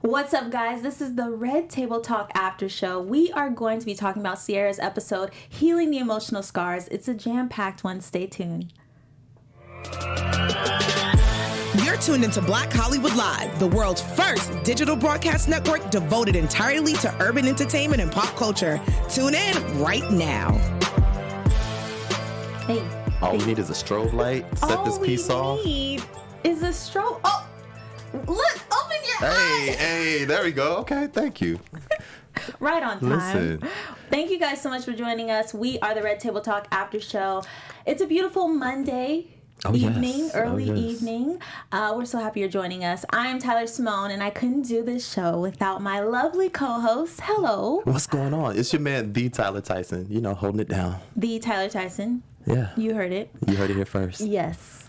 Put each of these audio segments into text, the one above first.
What's up, guys? This is the Red Table Talk After Show. We are going to be talking about Ciara's episode, Healing the Emotional Scars. It's a jam-packed one. Stay tuned. You're tuned into Black Hollywood Live, the world's first digital broadcast network devoted entirely to urban entertainment and pop culture. Tune in right now. Hey. All we need is a strobe light. Set this piece off. All we need is a strobe. Oh, look, open your eyes. Hey, there we go. Okay, thank you. Right on time. Listen. Thank you guys so much for joining us. We are the Red Table Talk After Show. It's a beautiful Monday evening, early evening. We're so happy you're joining us. I'm Tyler Simone, and I couldn't do this show without my lovely co-host. Hello. What's going on? It's your man, the Tyler Tyson. You know, holding it down. The Tyler Tyson. Yeah. You heard it. You heard it here first. Yes.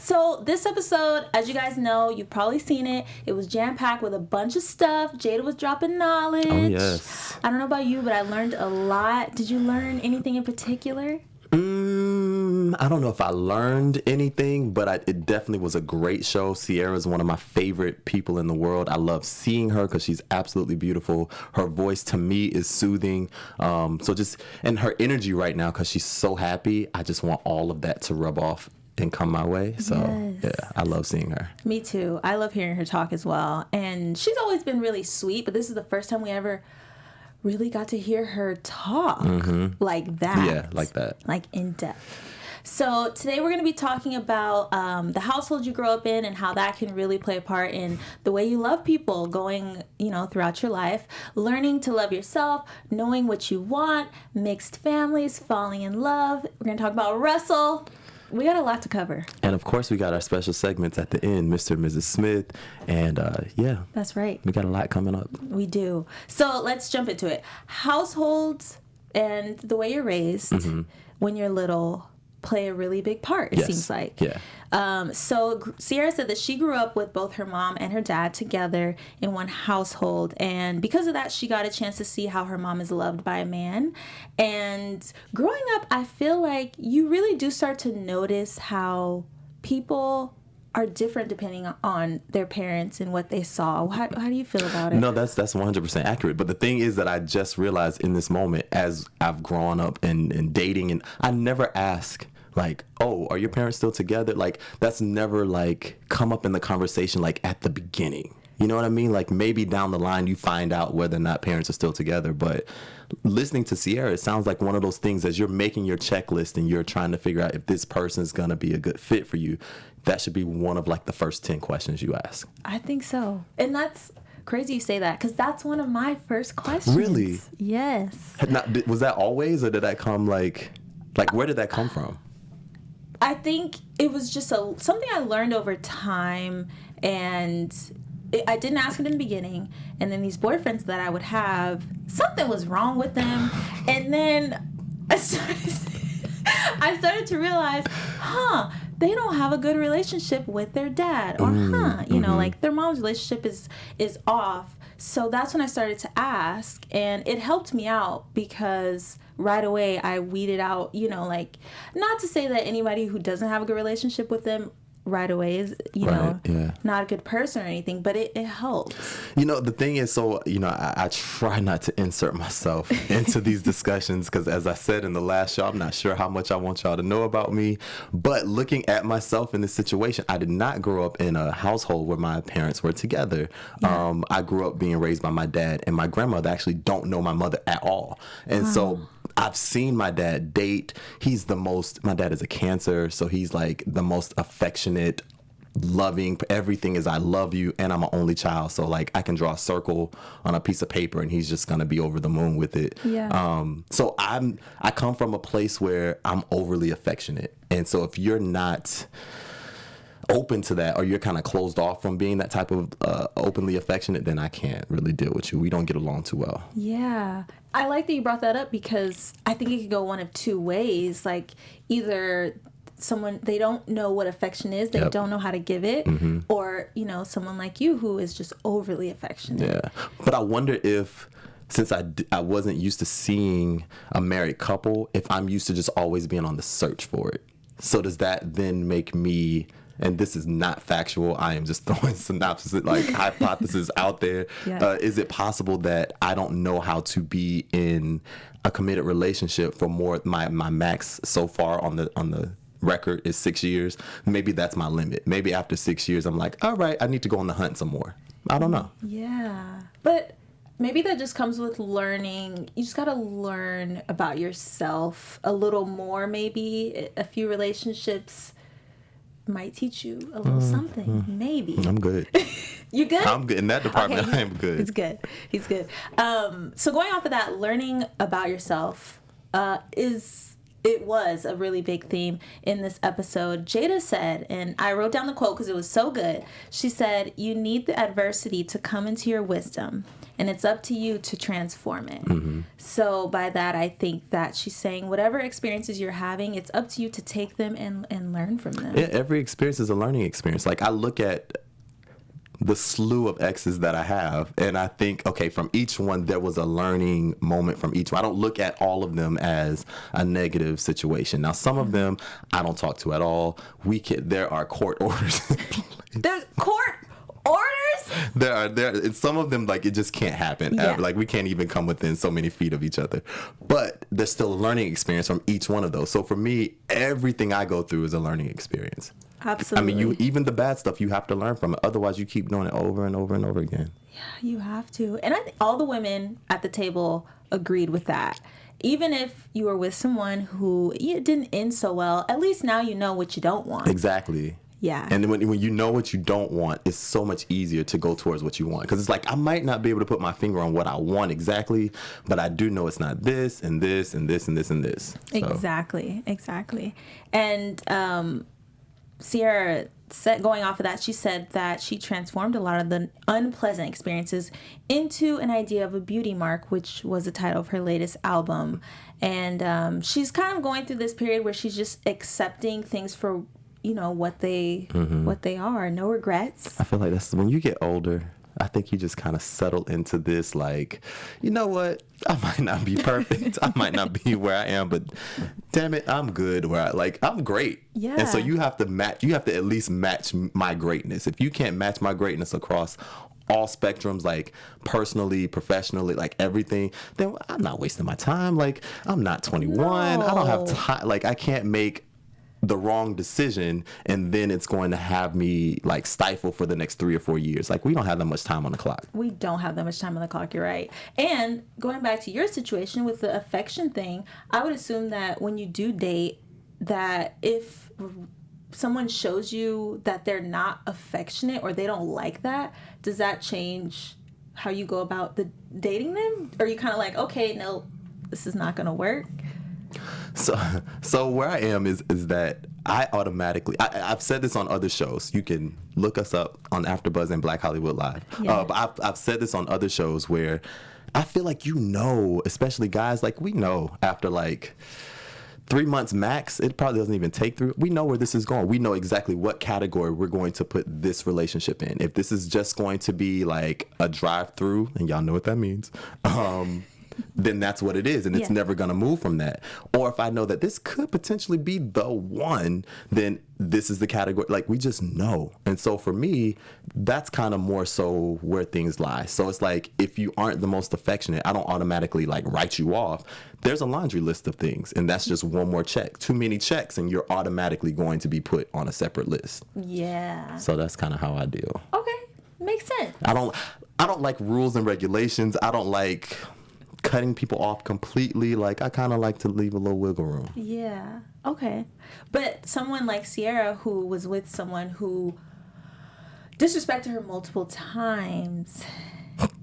So this episode, as you guys know, you've probably seen it. It was jam-packed with a bunch of stuff. Jada was dropping knowledge. Oh, yes. I don't know about you, but I learned a lot. Did you learn anything in particular? I don't know if I learned anything, but it definitely was a great show. Ciara is one of my favorite people in the world. I love seeing her because she's absolutely beautiful. Her voice to me is soothing. And her energy right now, because she's so happy, I just want all of that to rub off and come my way. So yes. Yeah, I love seeing her. Me too. I love hearing her talk as well. And she's always been really sweet, but this is the first time we ever really got to hear her talk like that. Yeah, like that. Like in depth. So today we're going to be talking about the household you grow up in and how that can really play a part in the way you love people going, throughout your life, learning to love yourself, knowing what you want, mixed families, falling in love. We're going to talk about Russell. We got a lot to cover. And of course, we got our special segments at the end, Mr. and Mrs. Smith. And yeah. That's right. We got a lot coming up. We do. So let's jump into it. Households and the way you're raised when you're little play a really big part, it seems like. Yeah. So Ciara said that she grew up with both her mom and her dad together in one household. And because of that, she got a chance to see how her mom is loved by a man. And growing up, I feel like you really do start to notice how people are different depending on their parents and what they saw. How do you feel about it? No, that's 100% accurate. But the thing is that I just realized in this moment, as I've grown up and dating, and I never ask, like, oh, are your parents still together? Like, that's never, like, come up in the conversation, like, at the beginning. You know what I mean? Like, maybe down the line you find out whether or not parents are still together. But listening to Ciara, it sounds like one of those things as you're making your checklist and you're trying to figure out if this person's going to be a good fit for you, that should be one of, like, the first 10 questions you ask. I think so. And that's crazy you say that, because that's one of my first questions. Really? Yes. Now, was that always, or did that come, like where did that come from? I think it was just something I learned over time, and I didn't ask it in the beginning, and then these boyfriends that I would have, something was wrong with them, and then I started to realize, they don't have a good relationship with their dad, or like their mom's relationship is off. So that's when I started to ask, and it helped me out because right away I weeded out, not to say that anybody who doesn't have a good relationship with them right away is, not a good person or anything, but it helps. The thing is, so, I try not to insert myself into these discussions because, as I said in the last show, I'm not sure how much I want y'all to know about me, but looking at myself in this situation, I did not grow up in a household where my parents were together. Yeah. I grew up being raised by my dad and my grandmother. Actually don't know my mother at all. And so I've seen my dad date. My dad is a Cancer, so he's like the most affectionate, loving. Everything is I love you, and I'm an only child, so like I can draw a circle on a piece of paper and he's just gonna be over the moon with it. Yeah. So I come from a place where I'm overly affectionate, and so if you're not open to that, or you're kind of closed off from being that type of openly affectionate, then I can't really deal with you. We don't get along too well. Yeah. I like that you brought that up because I think it could go one of two ways. Like, either they don't know what affection is, they don't know how to give it, or, someone like you who is just overly affectionate. Yeah. But I wonder if, since I wasn't used to seeing a married couple, if I'm used to just always being on the search for it. So does that then make me and this is not factual, I am just throwing synopsis, like hypothesis out there. Yeah. Is it possible that I don't know how to be in a committed relationship for more? My max so far on the record is 6 years. Maybe that's my limit. Maybe after 6 years, I'm like, all right, I need to go on the hunt some more. I don't know. Yeah, but maybe that just comes with learning. You just got to learn about yourself a little more. Maybe a few relationships might teach you a little something. Maybe. I'm good. You good? I'm good. In that department, Okay. I am good. He's good. So going off of that, learning about yourself was a really big theme in this episode. Jada said, and I wrote down the quote because it was so good. She said, "You need the adversity to come into your wisdom, and it's up to you to transform it." Mm-hmm. So by that, I think that she's saying whatever experiences you're having, it's up to you to take them and learn from them. Yeah, every experience is a learning experience. Like, I look at the slew of exes that I have, and I think, okay, from each one there was a learning moment from each one. I don't look at all of them as a negative situation. Now, some of them I don't talk to at all. There are court orders. There's court orders? There some of them, like, it just can't happen. Yeah. Like, we can't even come within so many feet of each other. But there's still a learning experience from each one of those. So for me, everything I go through is a learning experience. Absolutely. I mean, even the bad stuff, you have to learn from it. Otherwise, you keep doing it over and over and over again. Yeah, you have to. And I think all the women at the table agreed with that. Even if you were with someone who it didn't end so well, at least now you know what you don't want. Exactly. Yeah. And when you know what you don't want, it's so much easier to go towards what you want. Because it's like, I might not be able to put my finger on what I want exactly, but I do know it's not this and this and this and this and this. So. Exactly. And Ciara said, going off of that, she said that she transformed a lot of the unpleasant experiences into an idea of a beauty mark, which was the title of her latest album. And she's kind of going through this period where she's just accepting things for, what they are. No regrets. I feel like that's when you get older. I think you just kind of settle into this, like, you know what? I might not be perfect. I might not be where I am, but damn it, I'm good I'm great. Yeah. And so you have to at least match my greatness. If you can't match my greatness across all spectrums, like personally, professionally, like everything, then I'm not wasting my time. Like, I'm not 21. No. I don't have time. Like, I can't make the wrong decision and then it's going to have me like stifle for the next 3 or 4 years. Like, we don't have that much time on the clock. We don't have that much time on the clock, you're right. And going back to your situation with the affection thing, I would assume that when you do date, that if someone shows you that they're not affectionate or they don't like that, does that change how you go about dating them? Or are you kind of like, okay, no, this is not going to work? So where I am is that I automatically, I've said this on other shows. You can look us up on AfterBuzz and Black Hollywood Live. Yeah. But I've said this on other shows where I feel like, especially guys, like, we know after like 3 months max, it probably doesn't even take 3. We know where this is going. We know exactly what category we're going to put this relationship in. If this is just going to be like a drive-through, and y'all know what that means, then that's what it is, and it's never going to move from that. Or if I know that this could potentially be the one, then this is the category. Like, we just know. And so for me, that's kind of more so where things lie. So it's like, if you aren't the most affectionate, I don't automatically like write you off. There's a laundry list of things, and that's just one more check. Too many checks, and you're automatically going to be put on a separate list. Yeah. So that's kind of how I deal. Okay. Makes sense. I don't like rules and regulations. I don't like cutting people off completely. Like, I kind of like to leave a little wiggle room. Yeah. Okay. But someone like Ciara, who was with someone who disrespected her multiple times,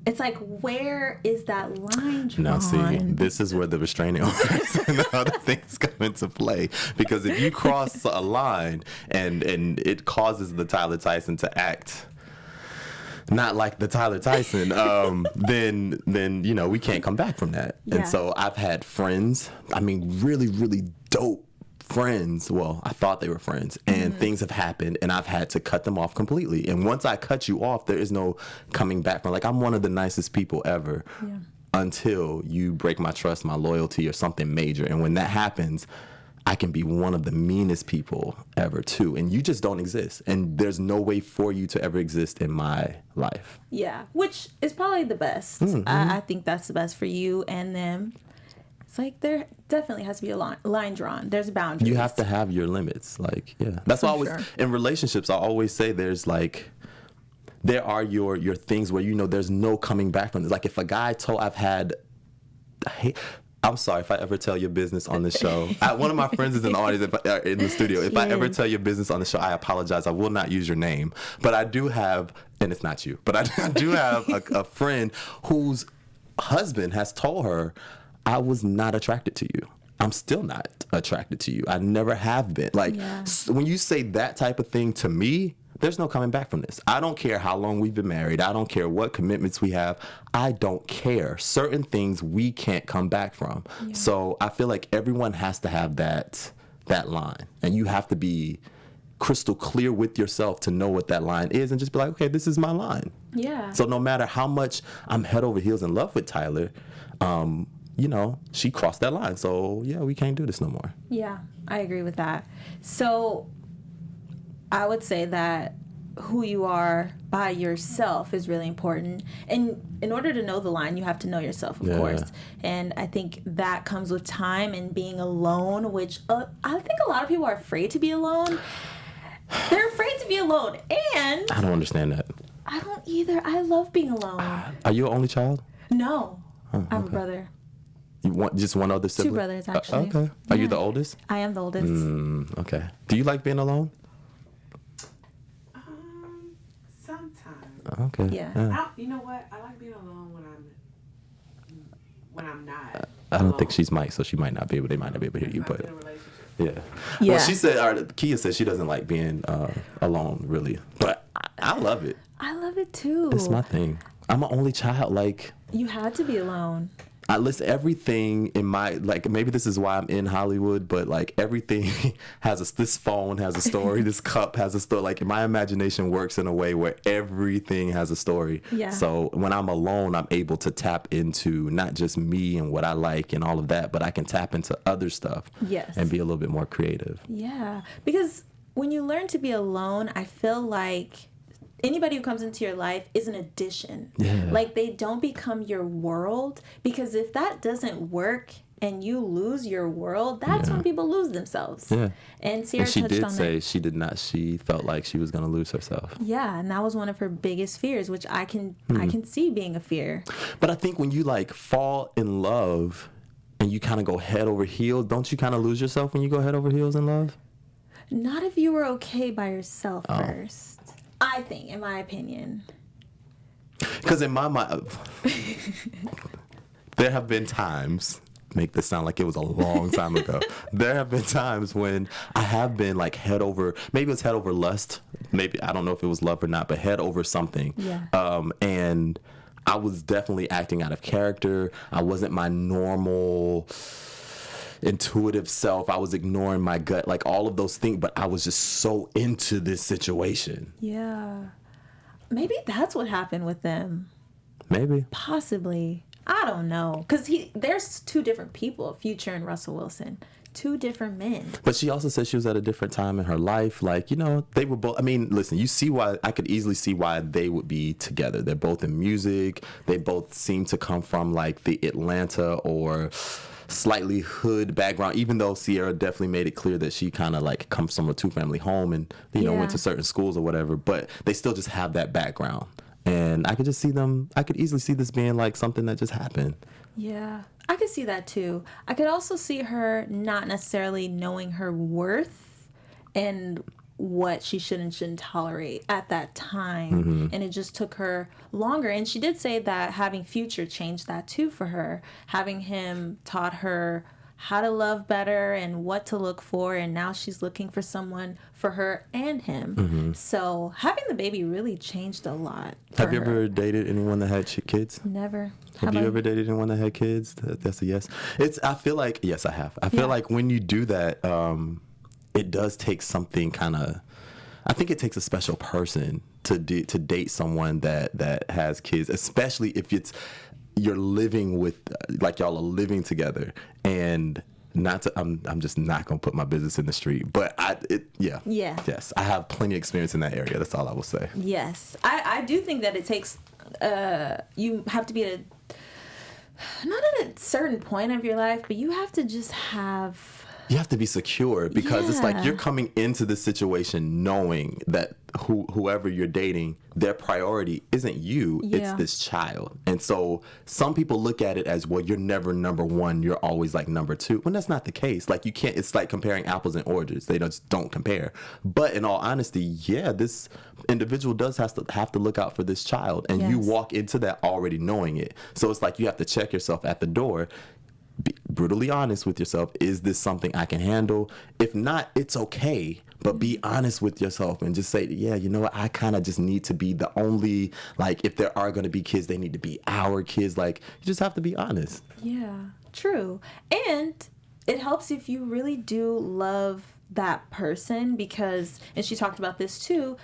it's like, where is that line drawn? Now, see, this is where the restraining orders and other things come into play. Because if you cross a line and it causes the Tyler Tyson to act not like the Tyler Tyson, then we can't come back from that. Yeah. And so I've had friends, I mean, really, really dope friends. Well, I thought they were friends, and things have happened, and I've had to cut them off completely. And once I cut you off, there is no coming back from. Like, I'm one of the nicest people ever until you break my trust, my loyalty, or something major. And when that happens, I can be one of the meanest people ever too, and you just don't exist, and there's no way for you to ever exist in my life. Yeah, which is probably the best. I think that's the best for you and them. It's like there definitely has to be a line drawn. There's boundaries. You have to have your limits. Like, yeah, that's why I always in relationships. I always say there's like, there are your things where there's no coming back from this. Like if a guy I'm sorry if I ever tell your business on the show. One of my friends is in the audience in the studio. If I ever tell your business on the show, I apologize. I will not use your name. But I do have, and it's not you, but I do have a friend whose husband has told her, I was not attracted to you. I'm still not attracted to you. I never have been. Like, when you say that type of thing to me, there's no coming back from this. I don't care how long we've been married. I don't care what commitments we have. I don't care. Certain things we can't come back from. Yeah. So I feel like everyone has to have that line. And you have to be crystal clear with yourself to know what that line is and just be like, okay, this is my line. Yeah. So no matter how much I'm head over heels in love with Tyler, she crossed that line. So, yeah, we can't do this no more. Yeah, I agree with that. So I would say that who you are by yourself is really important. And in order to know the line, you have to know yourself, of course. And I think that comes with time and being alone, which I think a lot of people are afraid to be alone. They're afraid to be alone. And I don't understand that. I don't either. I love being alone. Are you an only child? No. I have a brother. You want just one other sibling? 2 brothers, actually. Okay. Are you the oldest? I am the oldest. Okay. Do you like being alone? Sometimes. Okay. Yeah. You know what? I like being alone when I'm not. I don't think she's Mike, so she might not be able. They might not be able to hear you, but In a relationship. yeah. Well, she said, Kia said she doesn't like being alone, really, but I love it. I love it too. It's my thing. I'm an only child. Like, you had to be alone. I list everything in my, like, maybe this is why I'm in Hollywood, but like everything this phone has a story, this cup has a story. Like my imagination works in a way where everything has a story. Yeah. So when I'm alone, I'm able to tap into not just me and what I like and all of that, but I can tap into other stuff. Yes. And be a little bit more creative. Yeah. Because when you learn to be alone, I feel like anybody who comes into your life is an addition. Yeah. Like they don't become your world, because if that doesn't work and you lose your world, that's when people lose themselves. Yeah. And Ciara she touched did on say that. she felt like she was going to lose herself. Yeah, and that was one of her biggest fears, which I can see being a fear. But I think when you like fall in love and you kind of go head over heels, don't you kind of lose yourself when you go head over heels in love? Not if you were okay by yourself first. I think, in my opinion. Because in my mind, there have been times, make this sound like it was a long time ago. There have been times when I have been like head over, maybe it was head over lust. Maybe, I don't know if it was love or not, but head over something. Yeah. And I was definitely acting out of character. I wasn't my normal intuitive self. I was ignoring my gut, like all of those things, but I was just so into this situation. Yeah. Maybe that's what happened with them. Maybe. Possibly. I don't know. Because there's 2 different people, Future and Russell Wilson. 2 different men. But she also said she was at a different time in her life. Like, they were both, I mean, listen, you see why, I could easily see why they would be together. They're both in music. They both seem to come from like the Atlanta or slightly hood background, even though Ciara definitely made it clear that she kind of like comes from a 2-family home and went to certain schools or whatever, but they still just have that background. And I could easily see this being like something that just happened. Yeah, I could see that too. I could also see her not necessarily knowing her worth and what she should and shouldn't tolerate at that time. And it just took her longer. And she did say that having Future changed that too for her. Having him taught her how to love better and what to look for, and now she's looking for someone for her and him. So having the baby really changed a lot for Have you her. ever dated anyone that had kids? Never. Have you ever dated anyone that had kids? That's a yes. I feel like, yes, I have. I feel like when you do that, it does take something I think it takes a special person to date someone that has kids, especially if you're living with, like y'all are living together, and I'm just not gonna put my business in the street. But yes, I have plenty of experience in that area. That's all I will say. Yes, I do think that it takes. You have to be not at a certain point of your life, but you have to just have. You have to be secure because it's like you're coming into the situation knowing that whoever you're dating, their priority isn't you, it's this child. And so some people look at it as, well, you're never number one, you're always like number two. When that's not the case. Like you can't, it's like comparing apples and oranges. They just don't compare. But in all honesty, this individual does have to look out for this child. And you walk into that already knowing it. So it's like you have to check yourself at the door. Be brutally honest with yourself. Is this something I can handle? If not, it's okay. But be honest with yourself and just say, yeah, you know what? I kind of just need to be the only, like, if there are going to be kids, they need to be our kids. Like, you just have to be honest. Yeah, true. And it helps if you really do love that person because, and she talked about this too,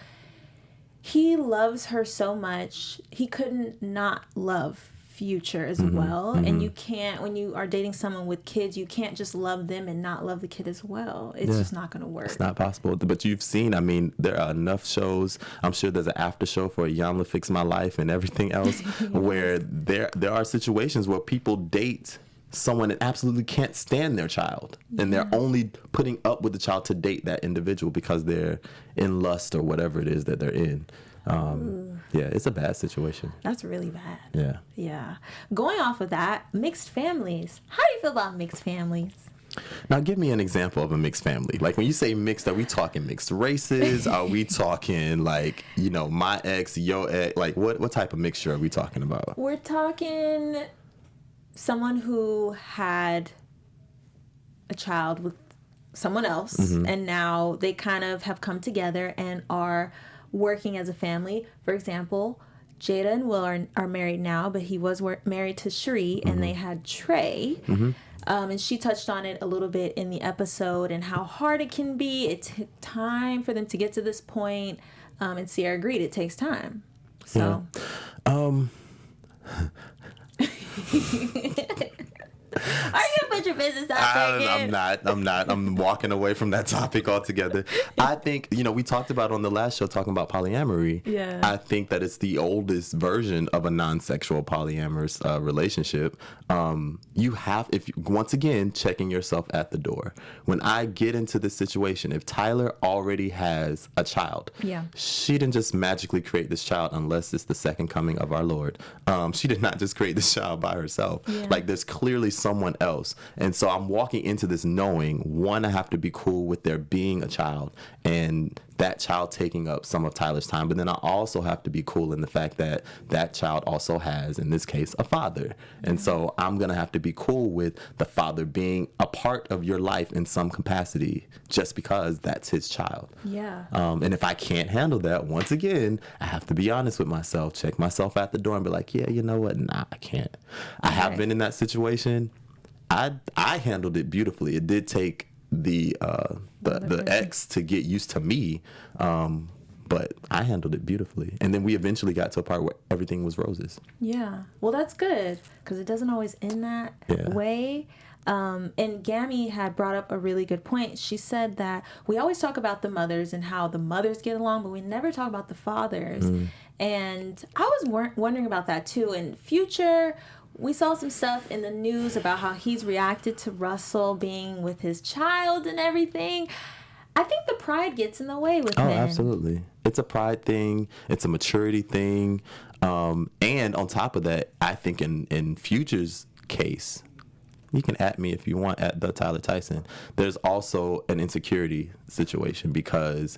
he loves her so much, he couldn't not love Future as well. And you can't, when you are dating someone with kids, you can't just love them and not love the kid as well. It's just not going to work. It's not possible. But you've seen, I mean, there are enough shows. I'm sure there's an after show for Yamla Fix My Life and everything else where there are situations where people date someone that absolutely can't stand their child and they're only putting up with the child to date that individual because they're in lust or whatever it is that they're in. It's a bad situation. That's really bad. Yeah. Going off of that, mixed families. How do you feel about mixed families? Now, give me an example of a mixed family. Like, when you say mixed, are we talking mixed races? Are we talking, like, my ex, your ex? Like, what type of mixture are we talking about? We're talking someone who had a child with someone else, and now they kind of have come together and are working as a family. For example, Jada and Will are married now, but he was married to Cherie, and they had Trey. And she touched on it a little bit in the episode and how hard it can be. It took time for them to get to this point. And Ciara agreed, it takes time. So. Are you gonna put your business out there again? I'm not. I'm walking away from that topic altogether. I think, we talked about on the last show talking about polyamory. Yeah. I think that it's the oldest version of a non-sexual polyamorous relationship. You have, once again, checking yourself at the door. When I get into this situation, if Tyler already has a child, she didn't just magically create this child unless it's the second coming of our Lord. She did not just create this child by herself. Like, there's clearly someone else. And so I'm walking into this knowing, one, I have to be cool with there being a child and that child taking up some of Tyler's time. But then I also have to be cool in the fact that that child also has, in this case, a father. And so I'm going to have to be cool with the father being a part of your life in some capacity just because that's his child. Yeah. And if I can't handle that, once again, I have to be honest with myself, check myself at the door and be like, yeah, you know what? Nah, I can't. I have been in that situation. I handled it beautifully. It did take the ex to get used to me, but I handled it beautifully. And then we eventually got to a part where everything was roses. Yeah. Well, that's good because it doesn't always end that way. And Gammy had brought up a really good point. She said that we always talk about the mothers and how the mothers get along, but we never talk about the fathers. And I was wondering about that too. In Future, we saw some stuff in the news about how he's reacted to Russell being with his child and everything. I think the pride gets in the way with men. Oh, absolutely. It's a pride thing. It's a maturity thing. And on top of that, I think in Future's case, you can at me if you want at the Tyler Tyson, there's also an insecurity situation because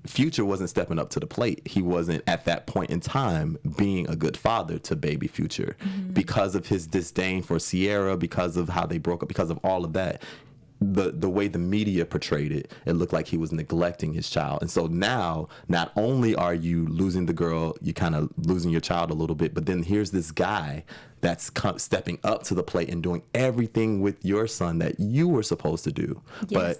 Future wasn't stepping up to the plate. He wasn't at that point in time being a good father to baby Future because of his disdain for Ciara, because of how they broke up, because of all of that. The way the media portrayed it, it looked like he was neglecting his child. And so now, not only are you losing the girl, you're kind of losing your child a little bit, but then here's this guy that's stepping up to the plate and doing everything with your son that you were supposed to do. Yes. But,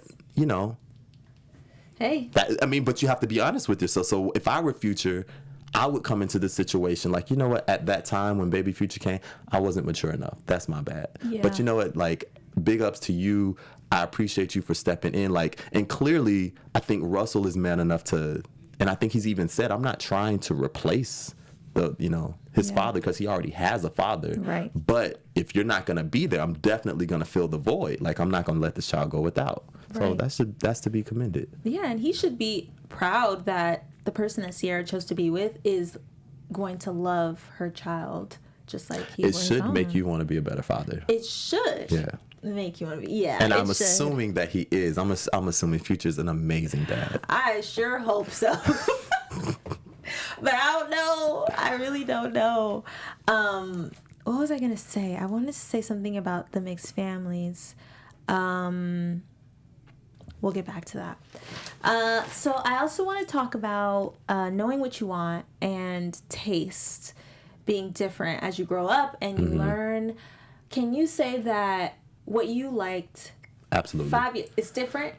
hey. But you have to be honest with yourself. So if I were Future, I would come into this situation like, you know what, at that time when baby Future came, I wasn't mature enough. That's my bad. Yeah. But you know what, like, big ups to you. I appreciate you for stepping in. Like, and clearly, I think Russell is man enough to, and I think he's even said, I'm not trying to replace his father, because he already has a father. Right. But if you're not going to be there, I'm definitely going to fill the void. Like, I'm not going to let this child go without. So Right. that's to be commended. Yeah, and he should be proud that the person that Ciara chose to be with is going to love her child just like he It was. should make you want to be a better father. It should. Yeah. Make you want to be. Yeah. And I'm it should. assuming that he is. I'm assuming Future's an amazing dad. I sure hope so. But I don't know. I really don't know. What was I gonna say? I wanted to say something about the mixed families. We'll get back to that. So I also want to talk about knowing what you want and taste being different as you grow up and you learn. Can you say that what you liked Absolutely. 5 years is different?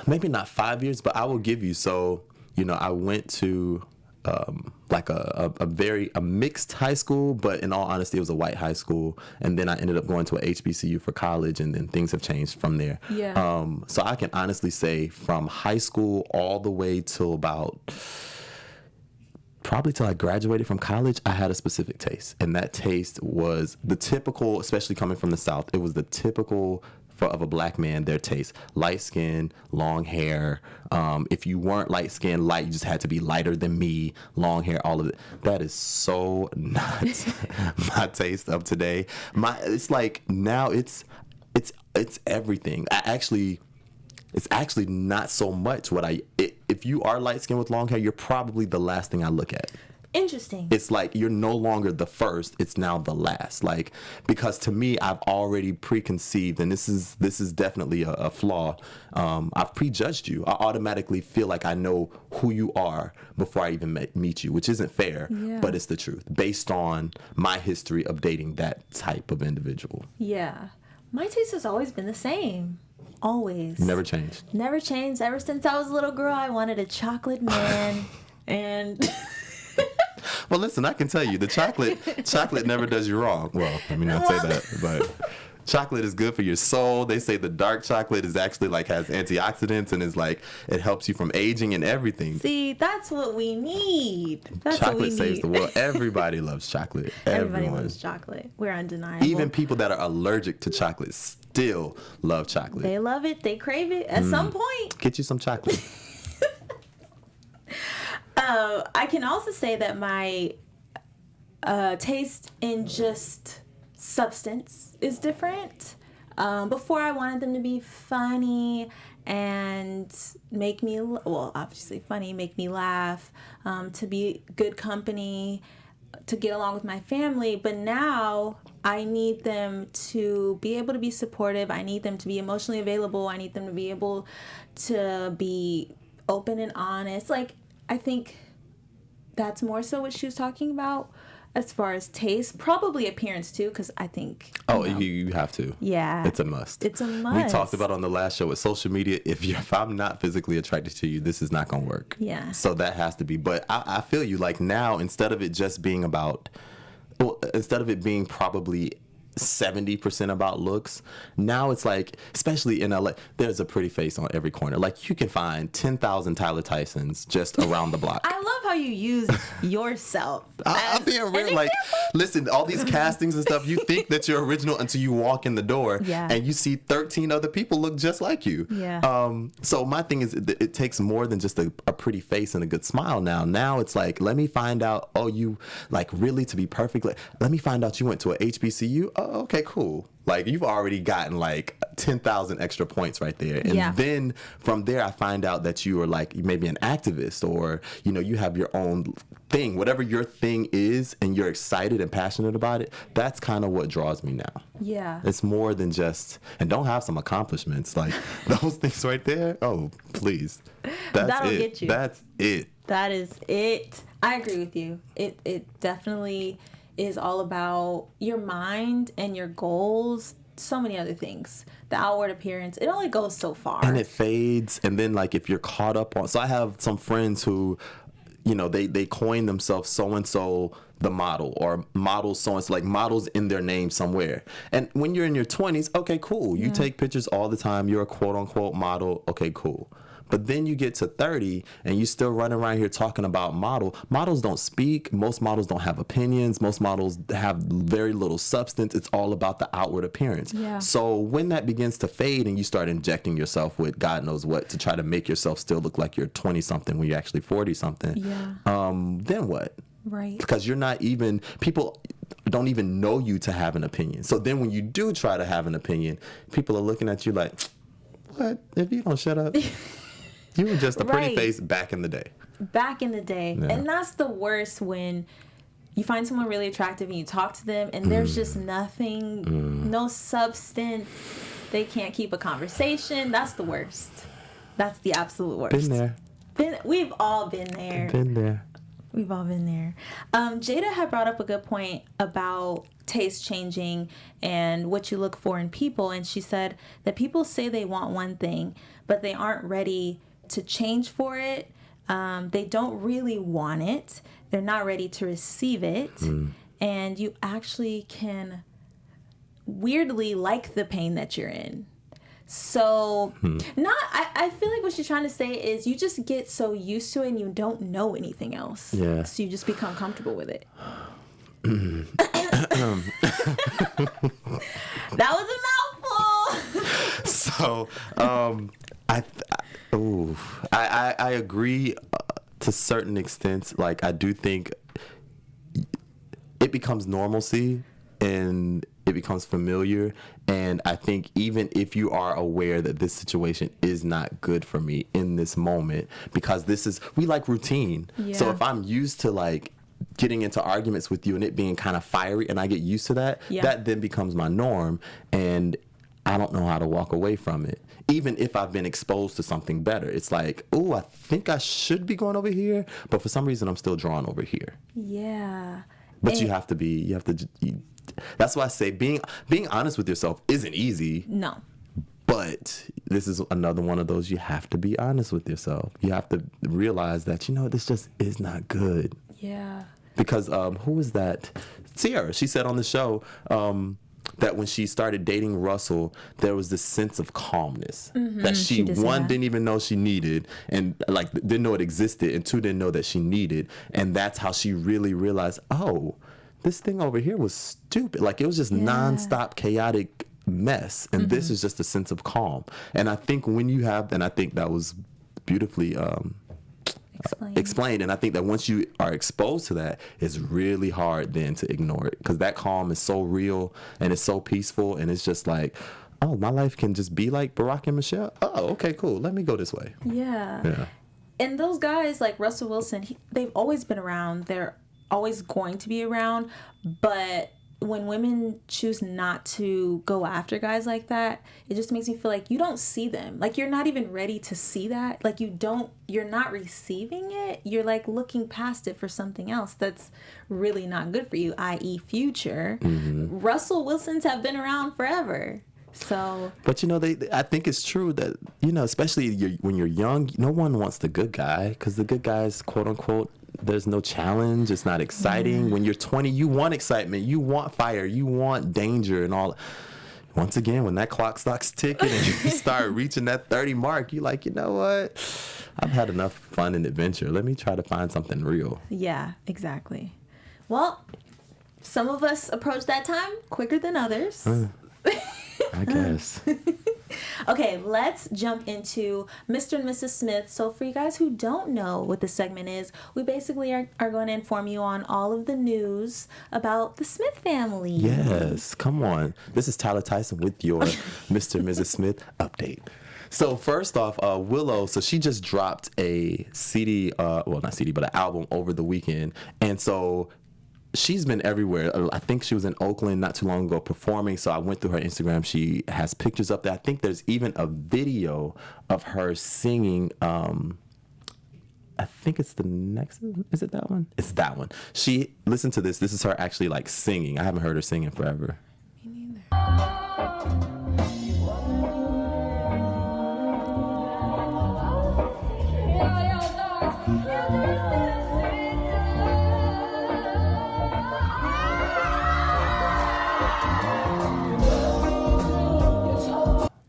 Maybe not 5 years, but I will give you. So, I went to like a mixed high school, but in all honesty, it was a white high school. And then I ended up going to a HBCU for college, and then things have changed from there. Yeah. So I can honestly say from high school all the way till probably till I graduated from college, I had a specific taste. And that taste was the typical, especially coming from the South, it was the typical of a black man, their taste. Light skin, long hair. If you weren't light skin, you just had to be lighter than me, long hair, all of it. That is so not my taste of today. It's like now it's everything. It's actually not so much if you are light skinned with long hair, you're probably the last thing I look at. Interesting. It's like you're no longer the first, it's now the last. Like, because to me, I've already preconceived, and this is definitely a flaw. I've prejudged you. I automatically feel like I know who you are before I even meet you, which isn't fair, but it's the truth based on my history of dating that type of individual. Yeah. My taste has always been the same. Always. Never changed. Never changed. Ever since I was a little girl, I wanted a chocolate man. And Well, listen, I can tell you, the chocolate never does you wrong. Well, let me not say that, but chocolate is good for your soul. They say the dark chocolate is actually has antioxidants and is it helps you from aging and everything. see, that's what we need. That's Chocolate what we saves need. the world. Everybody loves chocolate. Everybody Everyone. loves chocolate. We're undeniable. Even people that are allergic to chocolate still love chocolate. They love it. They crave it at some point. Get you some chocolate. I can also say that my taste in just substance is different. Before I wanted them to be funny and make me, obviously funny, make me laugh, to be good company, to get along with my family. But now I need them to be able to be supportive. I need them to be emotionally available. I need them to be able to be open and honest. I think that's more so what she was talking about as far as taste. Probably appearance too, because I think You have to. Yeah. It's a must. It's a must. We talked about on the last show with social media, if I'm not physically attracted to you, this is not going to work. Yeah. So that has to be. But I feel you, now, instead of it just being instead of it being probably 70% about looks, now it's especially in LA, there's a pretty face on every corner. You can find 10,000 Tyler Tysons just around the block. I love how you use yourself. I'm being real. Listen, all these castings and stuff, you think that you're original until you walk in the door and you see 13 other people look just like you. Yeah. So my thing is, it takes more than just a pretty face and a good smile now. Now it's let me find out, you really to be perfect. Let me find out you went to a HBCU. Oh, okay, cool. You've already gotten 10,000 extra points right there. And then from there, I find out that you are maybe an activist, or, you have your own thing, whatever your thing is, and you're excited and passionate about it. That's kind of what draws me now. Yeah. It's more than just, and don't have some accomplishments those things right there. Oh, please. That'll get you. That's it. That is it. I agree with you. It definitely is all about your mind and your goals. So many other things. The outward appearance, it only goes so far. And it fades. And then if you're caught up on, so I have some friends who you know, they coin themselves so-and-so the model, or models so-and-so, like models in their name somewhere. And when you're in your 20s, okay, cool. You take pictures all the time. You're a quote-unquote model. Okay, cool. But then you get to 30 and you still running around here talking about models don't speak. Most models don't have opinions. Most models have very little substance. It's all about the outward appearance. Yeah. So when that begins to fade and you start injecting yourself with God knows what to try to make yourself still look like you're 20 something when you're actually 40 something, then what? Right. Because you're not even, people don't even know you to have an opinion. So then when you do try to have an opinion, people are looking at you like, what? If you don't shut up. You were just a pretty face back in the day. Back in the day. Yeah. And that's the worst, when you find someone really attractive and you talk to them and there's just nothing, no substance. They can't keep a conversation. That's the worst. That's the absolute worst. Been there. We've all been there. Been there. We've all been there. Jada had brought up a good point about taste changing and what you look for in people. And she said that people say they want one thing, but they aren't ready to change for it. They don't really want it. They're not ready to receive it. And you actually can weirdly like the pain that you're in. So I feel like what she's trying to say is you just get so used to it and you don't know anything else. Yeah. So you just become comfortable with it. That was a mouthful. So I agree to certain extents. Like, I do think it becomes normalcy and it becomes familiar. And I think even if you are aware that this situation is not good for me in this moment, because we like routine. Yeah. So if I'm used to like getting into arguments with you and it being kind of fiery and I get used to that, that then becomes my norm. And I don't know how to walk away from it. Even if I've been exposed to something better, it's like, oh, I think I should be going over here, but for some reason I'm still drawn over here. Yeah. But that's why I say being honest with yourself isn't easy. No. But this is another one of those, you have to be honest with yourself. You have to realize that, this just is not good. Yeah. Because who was that? Ciara, she said on the show, that when she started dating Russell, there was this sense of calmness that she didn't even know she needed, and like didn't know it existed, and two, didn't know that she needed. And that's how she really realized, oh, this thing over here was stupid. Like, it was just nonstop chaotic mess. And this is just a sense of calm. And I think when you have, and I think that was beautifully explained. And I think that once you are exposed to that, it's really hard then to ignore it, because that calm is so real and it's so peaceful, and it's just like, oh, my life can just be like Barack and Michelle. Oh, okay, cool. Let me go this way. Yeah. And those guys like Russell Wilson, they've always been around. They're always going to be around. But when women choose not to go after guys like that, it just makes me feel like you don't see them. Like, you're not even ready to see that. Like, you're not receiving it. You're like looking past it for something else that's really not good for you, i.e. future. Russell Wilsons have been around forever. So, but I think it's true that, especially when you're young, no one wants the good guy, because the good guy is quote unquote, there's no challenge. It's not exciting. When you're 20, you want excitement. You want fire. You want danger and all. Once again, when that clock starts ticking and you start reaching that 30 mark, you're like, you know what? I've had enough fun and adventure. Let me try to find something real. Yeah, exactly. Well, some of us approach that time quicker than others. I guess. Okay, let's jump into Mr. and Mrs. Smith. So for you guys who don't know what this segment is, we basically are going to inform you on all of the news about the Smith family. Yes, come on. This is Tyler Tyson with your Mr. and Mrs. Smith update. So first off, Willow, so she just dropped a CD, well, not CD, but an album over the weekend. And so she's been everywhere. I think she was in Oakland not too long ago performing. So I went through her Instagram. She has pictures up there. I think there's even a video of her singing. I think it's the next. Is it that one? It's that one. Listen to this. This is her actually like singing. I haven't heard her sing in forever. Me neither.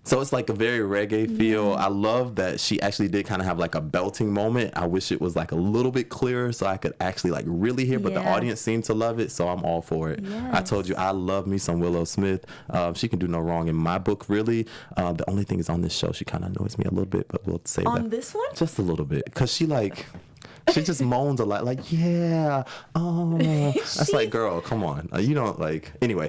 So it's like a very reggae feel. I love that she actually did kind of have like a belting moment. I wish it was like a little bit clearer so I could actually like really hear, but the audience seemed to love it, so I'm all for it. Yes. I told you I love me some Willow Smith. She can do no wrong in my book, really. The only thing is on this show, she kind of annoys me a little bit, but we'll save that. On this one? Just a little bit. Because she like... She just moans a lot, like, that's like, girl, come on. You don't, like, anyway.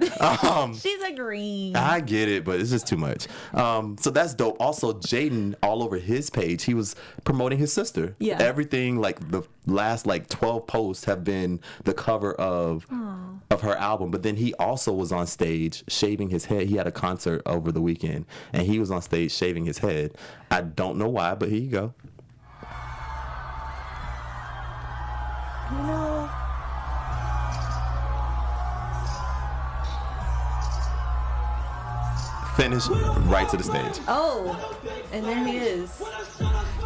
She's agreeing. I get it, but it's just too much. So that's dope. Also, Jaden, all over his page, he was promoting his sister. Yeah. Everything, like, the last, like, 12 posts have been the cover of her album. But then he also was on stage shaving his head. He had a concert over the weekend, and he was on stage shaving his head. I don't know why, but here you go. You know, Finish right to the stage. oh, and there he is.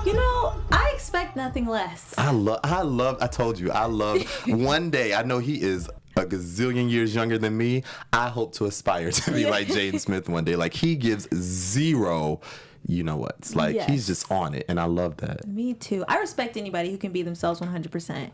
You know, I expect nothing less. I told you, one day, I know he is a gazillion years younger than me. I hope to aspire to be like Jaden Smith one day. Like, he gives zero, you know what? It's like, he's just on it, and I love that. Me too. I respect anybody who can be themselves 100%.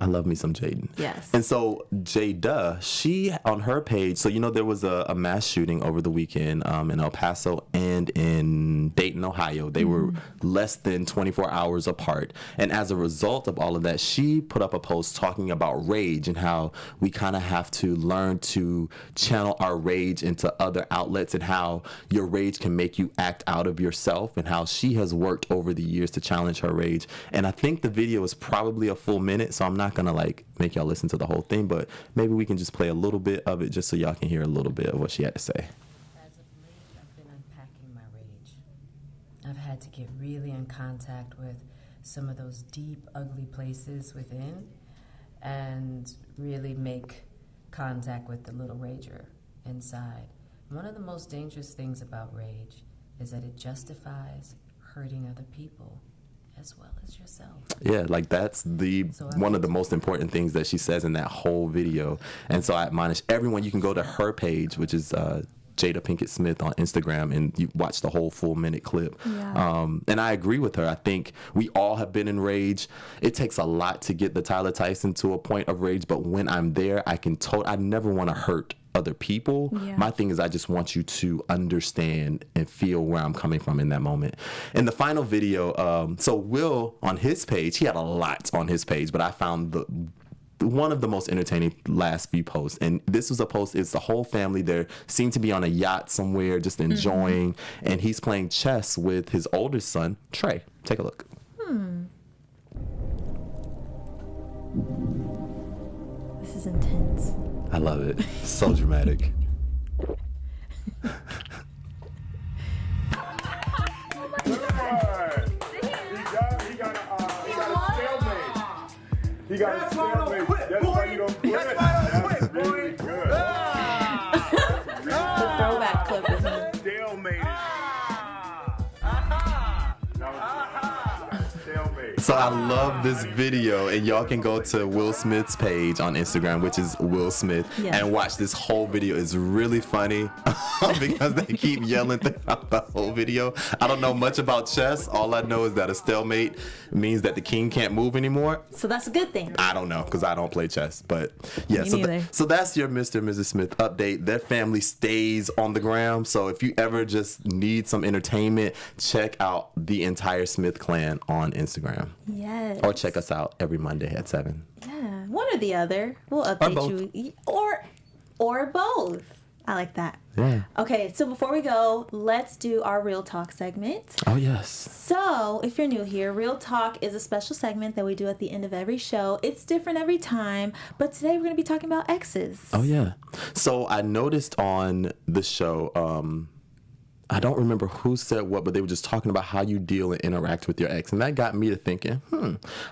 I love me some Jaden. Yes. And so Jada, she on her page, so you know there was a mass shooting over the weekend in El Paso and in Dayton, Ohio. They were less than 24 hours apart. And as a result of all of that, she put up a post talking about rage and how we kind of have to learn to channel our rage into other outlets and how your rage can make you act out of yourself and how she has worked over the years to challenge her rage. And I think the video is probably a full minute, so I'm not gonna like make y'all listen to the whole thing, but maybe we can just play a little bit of it just so y'all can hear a little bit of what she had to say. As of late, I've been unpacking my rage. I've had to get really in contact with some of those deep, ugly places within and really make contact with the little rager inside. One of the most dangerous things about rage is that it justifies hurting other people as well as yourself. Yeah, like that's one of the most important things that she says in that whole video. And so I admonish everyone, you can go to her page, which is Jada Pinkett Smith on Instagram, and you watch the whole full minute clip. Yeah. And I agree with her. I think we all have been in rage. It takes a lot to get the Tyler Tyson to a point of rage, but when I'm there, I never want to hurt other people. Yeah. My thing is I just want you to understand and feel where I'm coming from in that moment. In the final video, so Will on his page, he had a lot on his page, but I found one of the most entertaining last few posts. And this was a post, it's the whole family there, seem to be on a yacht somewhere just enjoying, and he's playing chess with his oldest son, Trey. Take a look. This is intense. I love it. So dramatic. He got a stalemate. That's why you don't quit. That's why I don't quit, boy. Really good. The throwback clip, isn't it? Stalemate. Stalemate. So I love this video, and y'all can go to Will Smith's page on Instagram, which is Will Smith, and watch this whole video. It's really funny because they keep yelling throughout the whole video. I don't know much about chess. All I know is that a stalemate means that the king can't move anymore. So that's a good thing. I don't know because I don't play chess, but yeah. Me So that's your Mr. and Mrs. Smith update. Their family stays on the gram. So if you ever just need some entertainment, check out the entire Smith clan on Instagram. Yes. Or check us out every Monday at 7. Yeah, one or the other. We'll update both. you. Or both. I like that. Yeah. Okay, so before we go, let's do our Real Talk segment. Oh, yes. So, if you're new here, Real Talk is a special segment that we do at the end of every show. It's different every time, but today we're going to be talking about exes. Oh, yeah. So I noticed on the show, I don't remember who said what, but they were just talking about how you deal and interact with your ex. And that got me to thinking,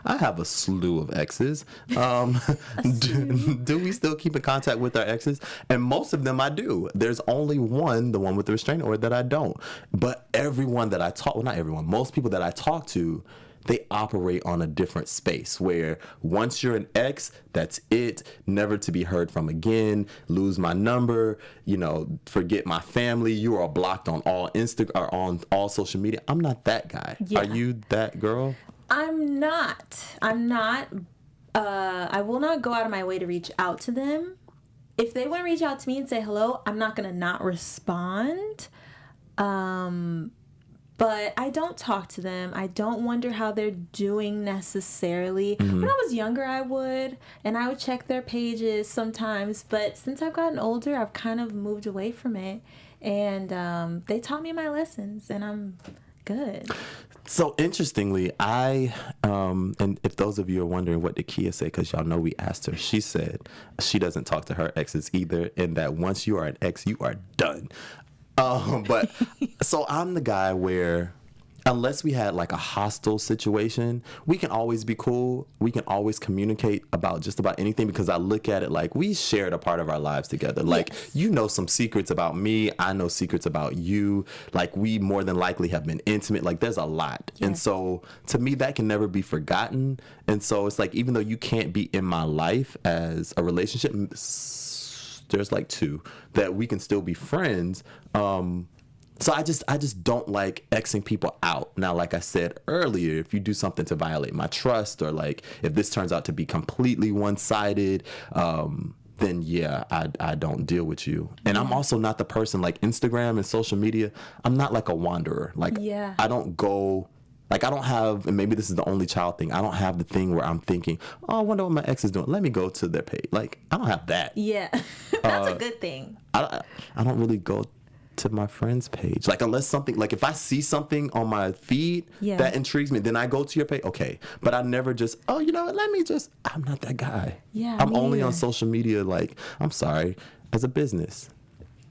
I have a slew of exes. Do we still keep in contact with our exes? And most of them I do. There's only one, the one with the restraining order, that I don't. But everyone that I talk, well, not everyone, most people that I talk to, they operate on a different space where once you're an ex, that's it, never to be heard from again, lose my number, forget my family, you are blocked on all or on all social media. I'm not that guy. Yeah. Are you that girl? I'm not. I will not go out of my way to reach out to them. If they want to reach out to me and say hello, I'm not going to not respond. But I don't talk to them. I don't wonder how they're doing necessarily. When I was younger, I would. And I would check their pages sometimes. But since I've gotten older, I've kind of moved away from it. And they taught me my lessons. And I'm good. So interestingly, and if those of you are wondering what did Kia say, because y'all know we asked her, she said she doesn't talk to her exes either, and that once you are an ex, you are done. But so I'm the guy where unless we had like a hostile situation, we can always be cool. We can always communicate about just about anything because I look at it like we shared a part of our lives together. Like, you know some secrets about me. I know secrets about you. Like, we more than likely have been intimate. Like, there's a lot. Yes. And so to me, that can never be forgotten. And so it's like, even though you can't be in my life as a relationship, there's like two that we can still be friends. So I just don't like Xing people out. Now, like I said earlier, if you do something to violate my trust or like if this turns out to be completely one-sided, then yeah, I don't deal with you. And I'm also not the person like Instagram and social media. I'm not like a wanderer. Like I don't go. Like, I don't have, and maybe this is the only child thing, I don't have the thing where I'm thinking, oh, I wonder what my ex is doing. Let me go to their page. Like, I don't have that. Yeah, that's a good thing. I don't really go to my friend's page. Like, unless something, like if I see something on my feed that intrigues me, then I go to your page. Okay. But I never just, oh, you know what, I'm not that guy. Yeah. I'm only on social media, like, I'm sorry, as a business.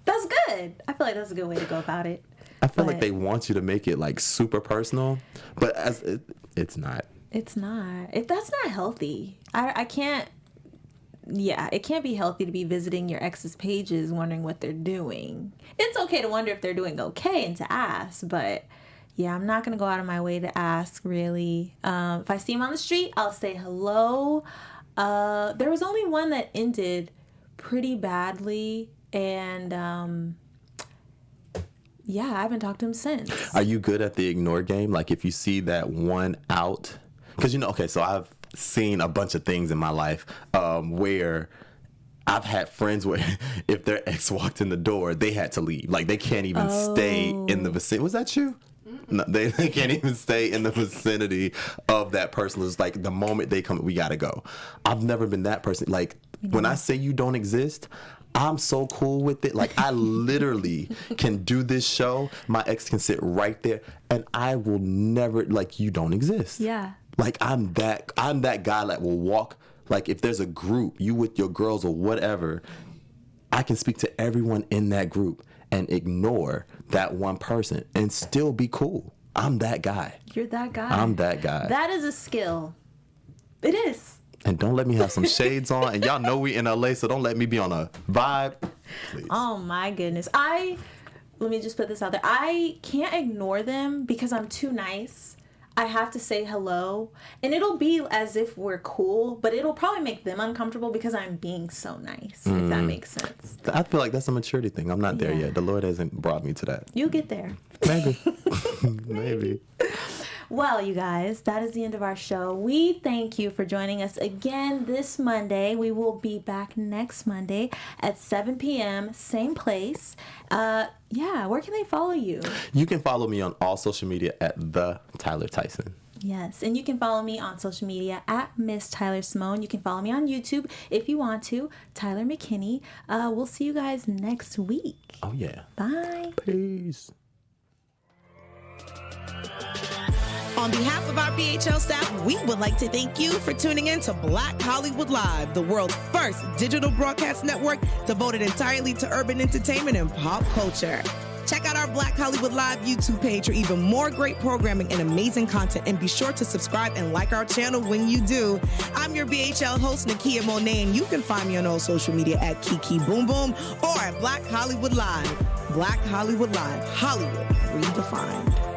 That's good. I feel like that's a good way to go about it. I feel like they want you to make it like super personal, but it's not. It's not. That's not healthy. I can't. Yeah, it can't be healthy to be visiting your ex's pages, wondering what they're doing. It's okay to wonder if they're doing okay and to ask, but yeah, I'm not gonna go out of my way to ask. Really, if I see them on the street, I'll say hello. There was only one that ended pretty badly, and yeah, I haven't talked to him since. Are you good at the ignore game? Like, if you see that one out, because okay, so I've seen a bunch of things in my life where I've had friends where if their ex walked in the door, they had to leave. Like, they can't even stay in the vicinity. Was that you? No, they can't even stay in the vicinity of that person. It's like the moment they come, we gotta go. I've never been that person. Like, when I say you don't exist, I'm so cool with it. Like, I literally can do this show. My ex can sit right there, and I will never, like, you don't exist. Yeah. Like, I'm that guy that will walk. Like, if there's a group, you with your girls or whatever, I can speak to everyone in that group and ignore that one person and still be cool. I'm that guy. You're that guy. I'm that guy. That is a skill. It is. And don't let me have some shades on. And y'all know we in LA, so don't let me be on a vibe. Please. Oh my goodness. Let me just put this out there. I can't ignore them because I'm too nice. I have to say hello. And it'll be as if we're cool, but it'll probably make them uncomfortable because I'm being so nice, if that makes sense. I feel like that's a maturity thing. I'm not there yet. The Lord hasn't brought me to that. You'll get there. Maybe. Maybe. Well, you guys, that is the end of our show. We thank you for joining us again this Monday. We will be back next Monday at 7 p.m., same place. Where can they follow you? You can follow me on all social media at the Tyler Tyson. Yes, and you can follow me on social media at Miss Tyler Simone. You can follow me on YouTube if you want to, Tyler McKinney. We'll see you guys next week. Oh, yeah. Bye. Peace. On behalf of our BHL staff, we would like to thank you for tuning in to Black Hollywood Live, the world's first digital broadcast network devoted entirely to urban entertainment and pop culture. Check out our Black Hollywood Live YouTube page for even more great programming and amazing content. And be sure to subscribe and like our channel when you do. I'm your BHL host, Nakia Monet, and you can find me on all social media at Kiki Boom Boom or at Black Hollywood Live. Black Hollywood Live, Hollywood redefined.